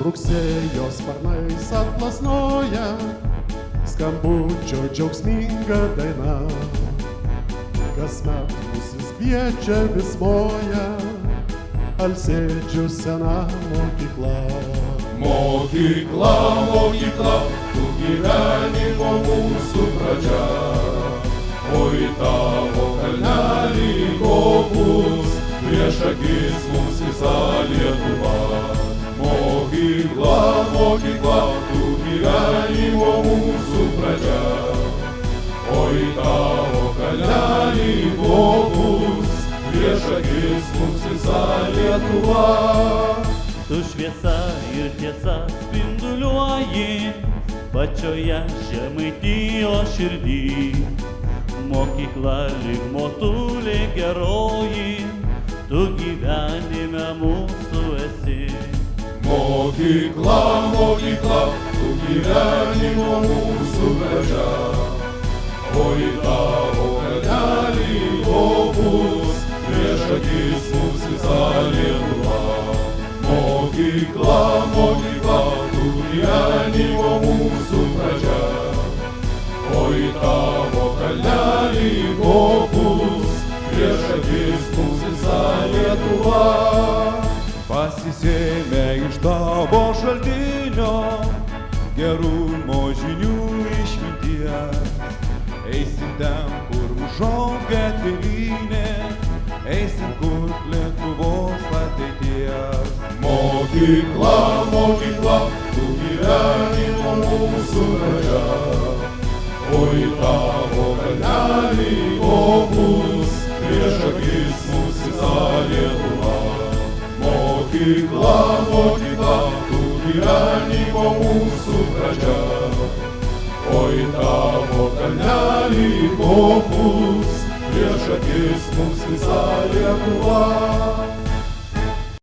Rugsėjo sparnais atplasnoja skambučio džiaugsminga daina. Kasmet mus jis kviečia vis moja Alsėdžių sena mokykla. Mokykla, mokykla, tu gyvenimo mūsų pradžia. Oi tavo kalnelį kopus, prieš akis mums visa Lietuva. Mokykla, mokykla, tu gyvenimo mūsų pradžia. Oi tavo kalnelį kopus, prieš akis mums visa Lietuva. Tu šviesa ir tiesa spinduliuoji pačioje Žemaitijos širdį. Mokykla lyg motulė geroji, tu gyvenime mūsų esi. Mokykla, mokykla, tu gyvenimo mūsų pradžia. Oi tavo kalnelį kopus, prieš akis mums visa Lietuva. Mokykla, mokykla, tu gyvenimo mūsų pradžia. Oi tavo kalnelį kopus, prieš akis mums visa Lietuva. Pasisėmė iš tavo šaltinio gerumo žinių išminties. Eisim ten, kur mus šaukia tėvynė, eisim kur Lietuvos ateities. Mokykla, mokykla, tu gyvenimo mūsų pradžia. Oi tavo kalnelį kopus, prieš akis mums visa Lietuva. Mokykla, mokykla, tu gyvenimo mūsų pradžia. Oi tavo kalnelį kopus, prieš akis mums visa Lietuva.